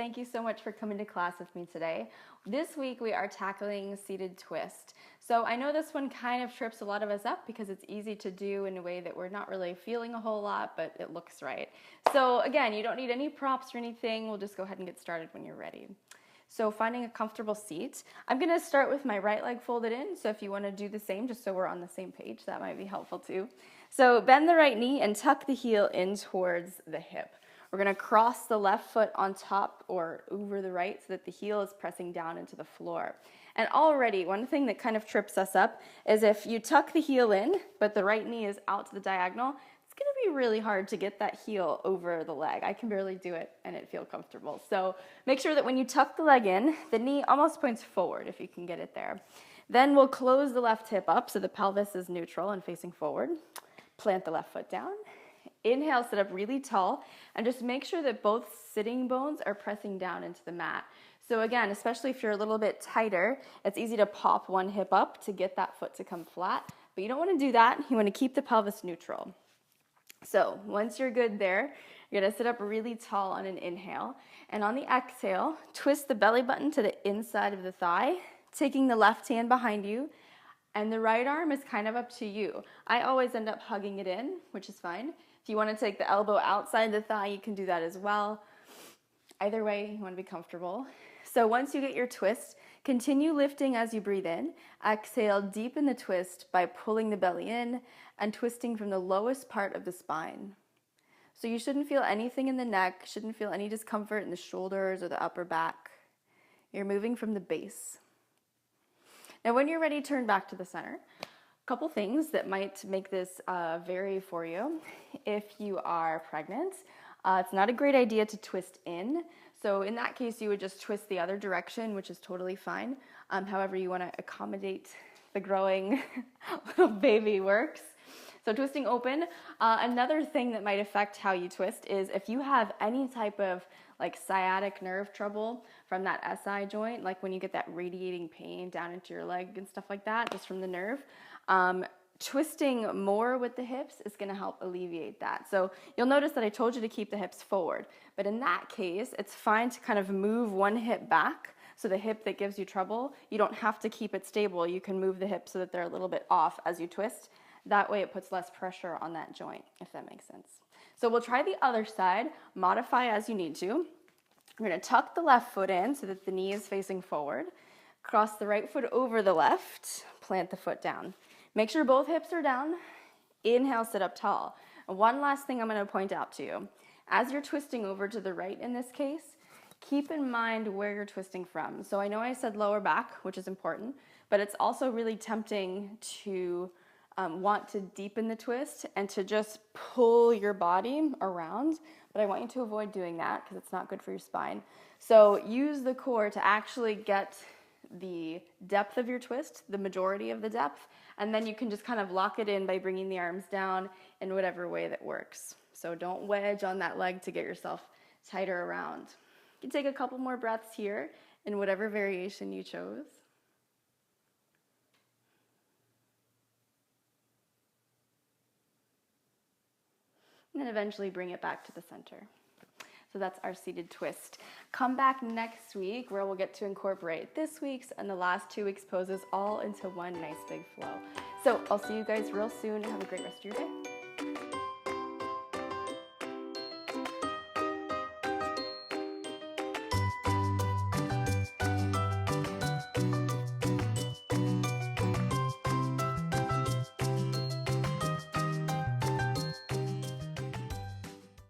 thank you so much for coming to class with me today. This week we are tackling seated twist. So I know this one kind of trips a lot of us up because it's easy to do in a way that we're not really feeling a whole lot, but it looks right. So again, you don't need any props or anything. We'll just go ahead and get started when you're ready. So finding a comfortable seat. I'm going to start with my right leg folded in, so if you want to do the same, just so we're on the same page, that might be helpful too. So bend the right knee and tuck the heel in towards the hip. We're going to cross the left foot on top or over the right so that the heel is pressing down into the floor. And already, one thing that kind of trips us up is if you tuck the heel in, but the right knee is out to the diagonal, it's going to be really hard to get that heel over the leg. I can barely do it and it feels comfortable. So make sure that when you tuck the leg in, the knee almost points forward if you can get it there. Then we'll close the left hip up so the pelvis is neutral and facing forward. Plant the left foot down. Inhale, sit up really tall, and just make sure that both sitting bones are pressing down into the mat. So again, especially if you're a little bit tighter, it's easy to pop one hip up to get that foot to come flat, but you don't want to do that. You want to keep the pelvis neutral. So once you're good there, you're going to sit up really tall on an inhale, and on the exhale, twist the belly button to the inside of the thigh, taking the left hand behind you, and the right arm is kind of up to you. I always end up hugging it in, which is fine. If you want to take the elbow outside the thigh, you can do that as well. Either way, you want to be comfortable. So once you get your twist, continue lifting as you breathe in. Exhale, deepen the twist by pulling the belly in and twisting from the lowest part of the spine. So you shouldn't feel anything in the neck, shouldn't feel any discomfort in the shoulders or the upper back. You're moving from the base. Now when you're ready, turn back to the center. Couple things that might make this vary for you. If you are pregnant, it's not a great idea to twist in. So in that case, you would just twist the other direction, which is totally fine. However you want to accommodate the growing little baby works. So twisting open. Another thing that might affect how you twist is if you have any type of like sciatic nerve trouble from that SI joint, like when you get that radiating pain down into your leg and stuff like that, just from the nerve, twisting more with the hips is going to help alleviate that. So you'll notice that I told you to keep the hips forward, but in that case, it's fine to kind of move one hip back. So the hip that gives you trouble, you don't have to keep it stable. You can move the hips so that they're a little bit off as you twist. That way it puts less pressure on that joint, if that makes sense. So we'll try the other side, modify as you need to. We're going to tuck the left foot in so that the knee is facing forward. Cross the right foot over the left, plant the foot down. Make sure both hips are down. Inhale, sit up tall. And one last thing I'm going to point out to you. As you're twisting over to the right in this case, keep in mind where you're twisting from. So I know I said lower back, which is important, but it's also really tempting to want to deepen the twist and to just pull your body around, but I want you to avoid doing that because it's not good for your spine. So use the core to actually get the depth of your twist, the majority of the depth, and then you can just kind of lock it in by bringing the arms down in whatever way that works. So don't wedge on that leg to get yourself tighter around. You can take a couple more breaths here in whatever variation you chose. And then eventually bring it back to the center. So that's our seated twist. Come back next week where we'll get to incorporate this week's and the last 2 weeks' poses all into one nice big flow. So I'll see you guys real soon. Have a great rest of your day.